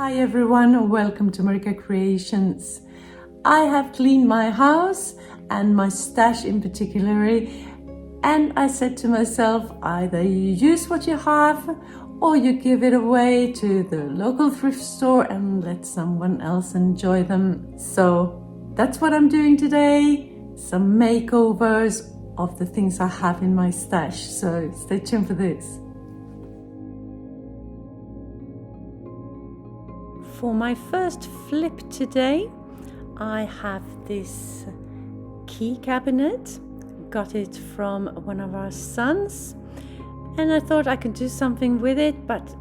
Hi everyone, welcome to MarikaCreations. I have cleaned my house and my stash in particular, and I said to myself, either you use what you have or you give it away to the local thrift store and let someone else enjoy them. So that's what I'm doing today, some makeovers of the things I have in my stash. So stay tuned for this. For my first flip today, I have this key cabinet. Got it from one of our sons, and I thought I could do something with it, but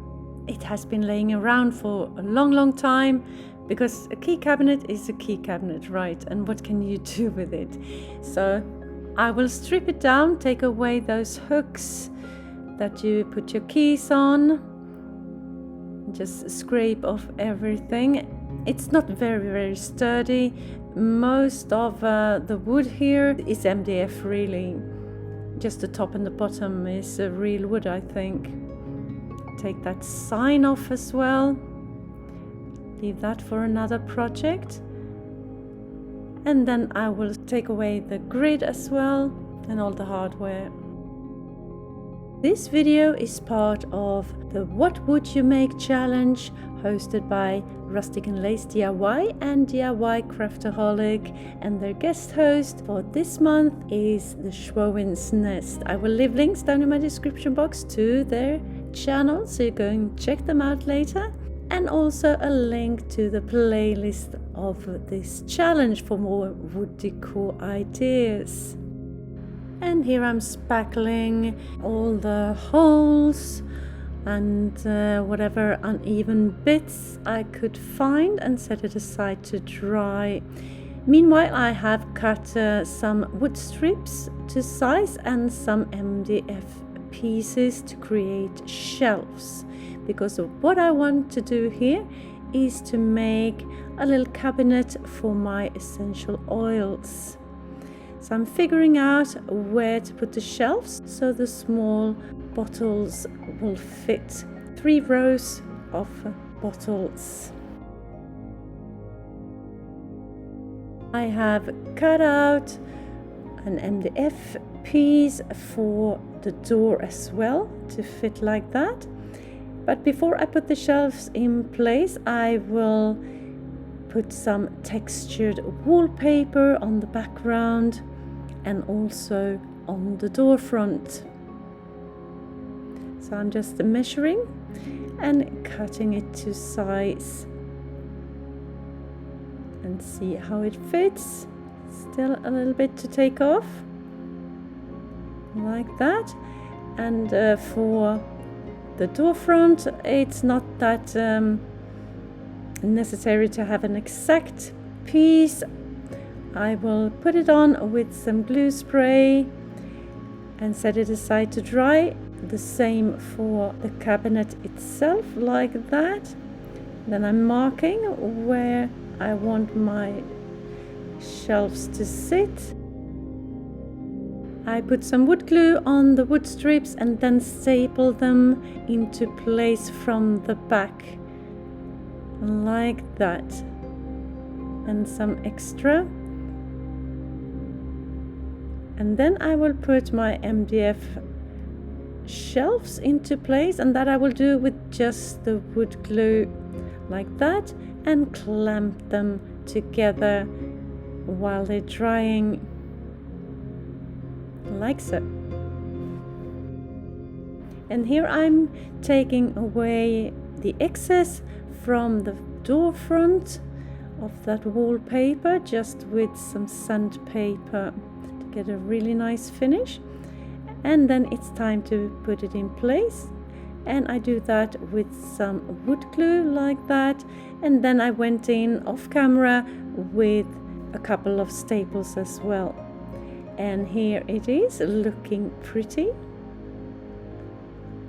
it has been laying around for a long time, because a key cabinet is a key cabinet, right? And what can you do with it? So I will strip it down, take away those hooks that you put your keys on, just scrape off everything. It's not very sturdy. Most of the wood here is MDF, really. Just the top and the bottom is real wood, I think. Take that sign off as well. Leave that for another project. And then I will take away the grid as well and all the hardware. This video is part of the What Would You Make challenge hosted by Rustic and Lace DIY and DIY Craftaholic, and their guest host for this month is the Schwowen's Nest. I will leave links down in my description box to their channel, so you go and check them out later, and also a link to the playlist of this challenge for more wood decor ideas. And here I'm spackling all the holes and whatever uneven bits I could find and set it aside to dry. Meanwhile, I have cut some wood strips to size and some MDF pieces to create shelves, because what I want to do here is to make a little cabinet for my essential oils. So I'm figuring out where to put the shelves so the small bottles will fit. 3 rows of bottles. I have cut out an MDF piece for the door as well to fit like that. But before I put the shelves in place, I will put some textured wallpaper on the background and also on the door front. So I'm just measuring and cutting it to size and see how it fits. Still a little bit to take off, like that. And for the door front, it's not that necessary to have an exact piece. I will put it on with some glue spray and set it aside to dry. The same for the cabinet itself, like that. Then I'm marking where I want my shelves to sit. I put some wood glue on the wood strips and then staple them into place from the back, like that. And some extra. And then I will put my MDF shelves into place, and that I will do with just the wood glue, like that, and clamp them together while they're drying, like so. And here I'm taking away the excess from the door front of that wallpaper, just with some sandpaper, get a really nice finish. And then it's time to put it in place, and I do that with some wood glue, like that. And then I went in off camera with a couple of staples as well, and here it is, looking pretty,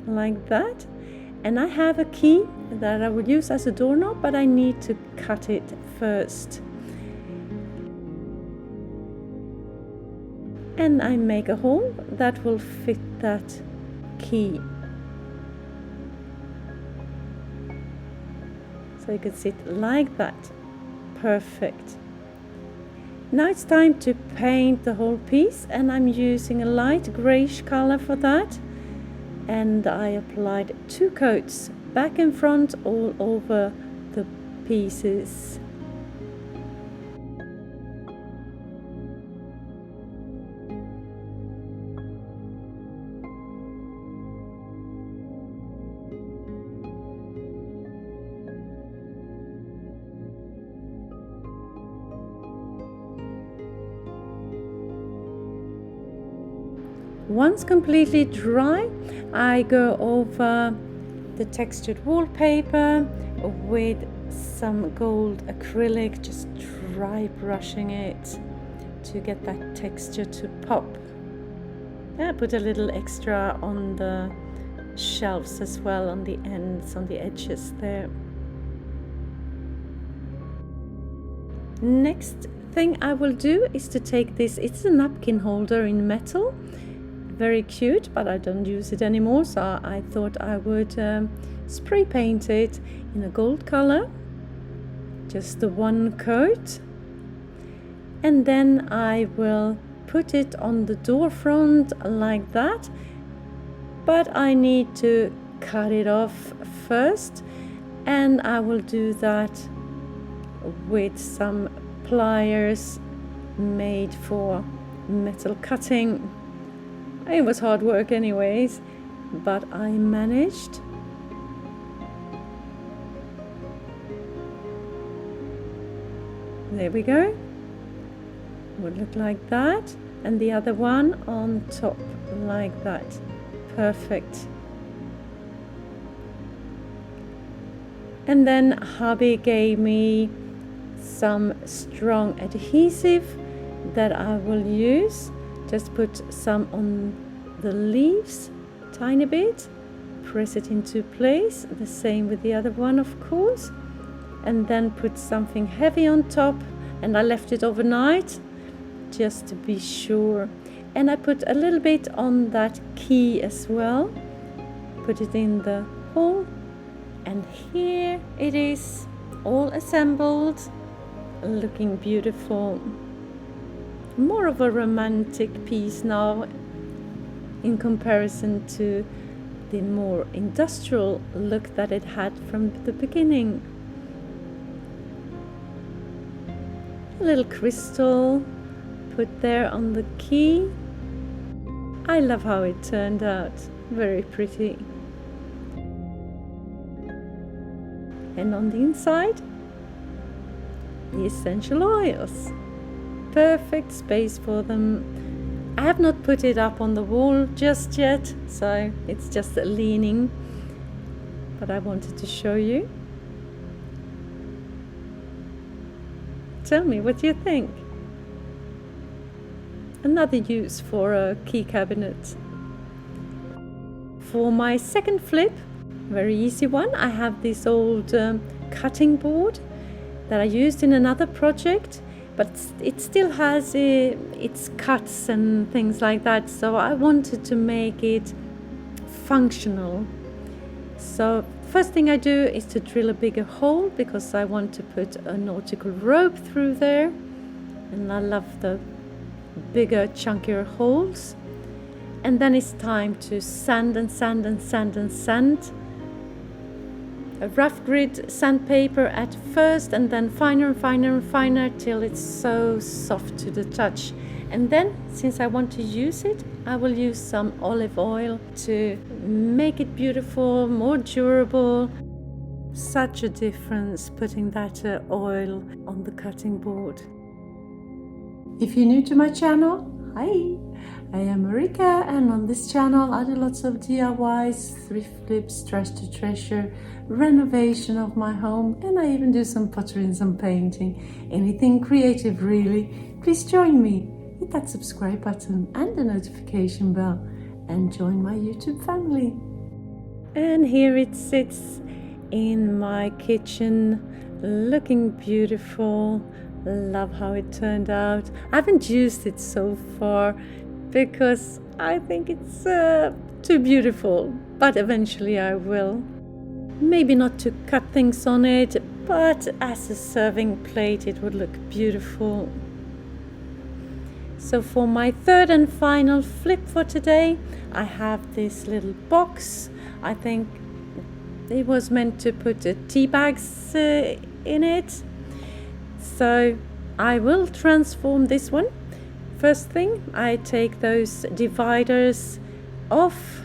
like that. And I have a key that I would use as a doorknob, but I need to cut it first. And I make a hole that will fit that key. So you could sit like that. Perfect. Now it's time to paint the whole piece, and I'm using a light greyish color for that. And I applied 2 coats, back and front, all over the pieces. Once completely dry, I go over the textured wallpaper with some gold acrylic, just dry brushing it to get that texture to pop. I put a little extra on the shelves as well, on the ends, on the edges there. Next thing I will do is to take this, it's a napkin holder in metal. Very cute, but I don't use it anymore, so I thought I would spray paint it in a gold color, just the 1 coat, and then I will put it on the door front like that, but I need to cut it off first, and I will do that with some pliers made for metal cutting. It was hard work anyways, but I managed. There we go. Would look like that, and the other one on top like that. Perfect. And then hubby gave me some strong adhesive that I will use. Just put some on the leaves, tiny bit, press it into place, the same with the other one of course, and then put something heavy on top, and I left it overnight just to be sure. And I put a little bit on that key as well, put it in the hole, and here it is, all assembled, looking beautiful. More of a romantic piece now in comparison to the more industrial look that it had from the beginning. A little crystal put there on the key. I love how it turned out, very pretty. And on the inside, the essential oils. Perfect space for them. I have not put it up on the wall just yet, so it's just leaning, but I wanted to show you. Tell me what you think. Another use for a key cabinet. For my second flip, very easy one, I have this old cutting board that I used in another project, but it still has its cuts and things like that, so I wanted to make it functional. So first thing I do is to drill a bigger hole, because I want to put a nautical rope through there, and I love the bigger, chunkier holes. And then it's time to sand and sand and sand and sand. A rough grid sandpaper at first, and then finer and finer and finer till it's so soft to the touch. And then, since I want to use it, I will use some olive oil to make it beautiful, more durable. Such a difference putting that oil on the cutting board. If you're new to my channel, hi! I am Marika, and on this channel I do lots of DIYs, thrift flips, trash to treasure, renovation of my home, and I even do some pottery and some painting. Anything creative really. Please join me. Hit that subscribe button and the notification bell and join my YouTube family. And here it sits in my kitchen, looking beautiful. Love how it turned out. I haven't used it so far because I think it's too beautiful, but eventually I will. Maybe not to cut things on it, but as a serving plate it would look beautiful. So for my third and final flip for today, I have this little box. I think it was meant to put tea bags in it. So I will transform this one. First thing, I take those dividers off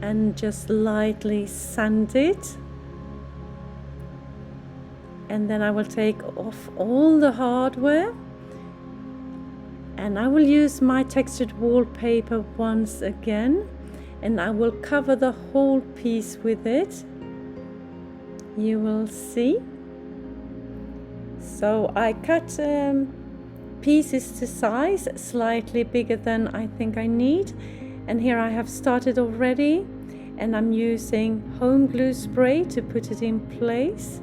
and just lightly sand it. And then I will take off all the hardware. And I will use my textured wallpaper once again. And I will cover the whole piece with it. You will see. So I cut pieces to size, slightly bigger than I think I need. And here I have started already. And I'm using home glue spray to put it in place.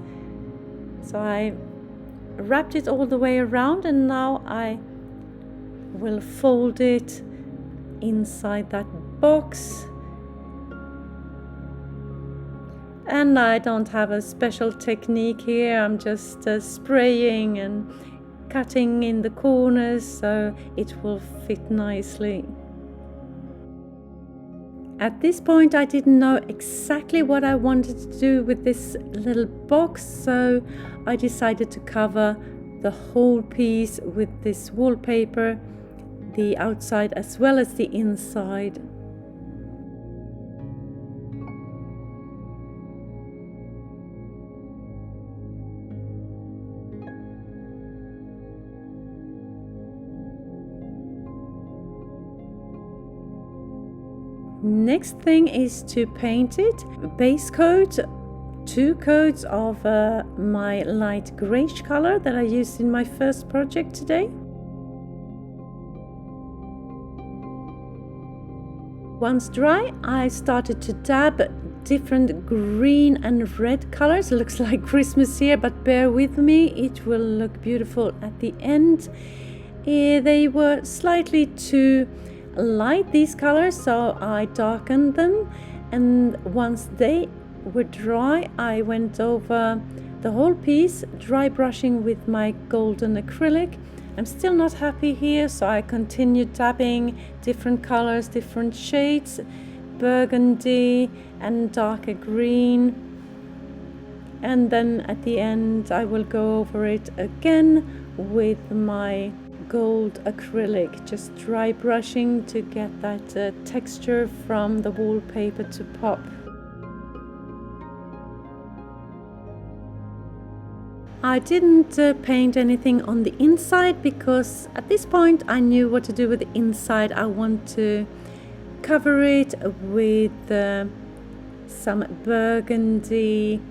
So I wrapped it all the way around, and now I will fold it inside that box. And I don't have a special technique here. I'm just spraying and cutting in the corners so it will fit nicely. At this point I didn't know exactly what I wanted to do with this little box, so I decided to cover the whole piece with this wallpaper, the outside as well as the inside. Next thing is to paint it. Base coat, 2 coats of my light greyish color that I used in my first project today. Once dry, I started to dab different green and red colors. It looks like Christmas here, but bear with me, it will look beautiful at the end. They were slightly too light, these colors, so I darkened them, and once they were dry I went over the whole piece, dry brushing with my golden acrylic. I'm still not happy here, so I continued dabbing different colors, different shades, burgundy and darker green, and then at the end I will go over it again with my gold acrylic, just dry brushing to get that texture from the wallpaper to pop. I didn't paint anything on the inside because at this point I knew what to do with the inside. I want to cover it with some burgundy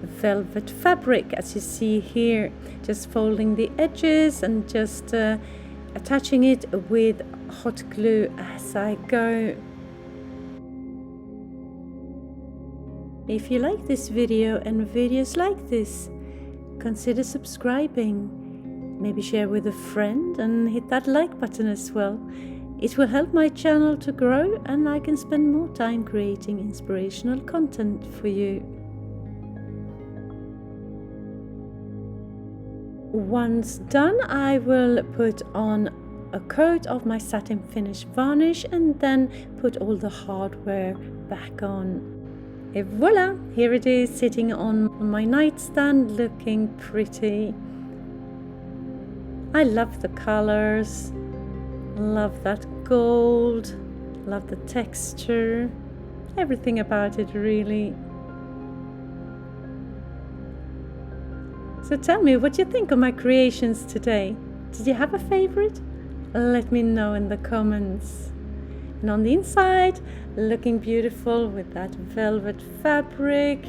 velvet fabric, as you see here, just folding the edges and just attaching it with hot glue as I go. If you like this video and videos like this, consider subscribing, maybe share with a friend and hit that like button as well. It will help my channel to grow and I can spend more time creating inspirational content for you. Once done, I will put on a coat of my satin finish varnish and then put all the hardware back on. Et voila! Here it is, sitting on my nightstand, looking pretty. I love the colors, love that gold, love the texture, everything about it really. So tell me what you think of my creations today. Did you have a favorite? Let me know in the comments. And on the inside, looking beautiful with that velvet fabric.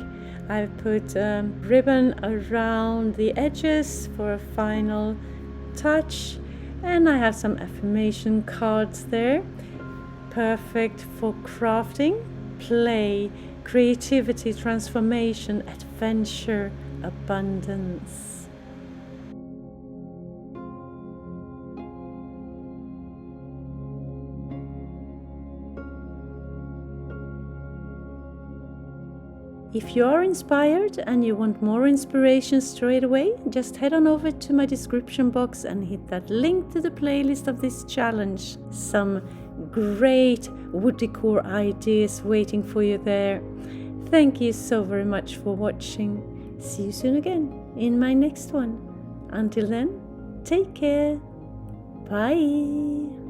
I've put ribbon around the edges for a final touch. And I have some affirmation cards there. Perfect for crafting, play, creativity, transformation, adventure, abundance. If you are inspired and you want more inspiration straight away, just head on over to my description box and hit that link to the playlist of this challenge. Some great wood decor ideas waiting for you there. Thank you so very much for watching. See you soon again in my next one. Until then, take care. Bye.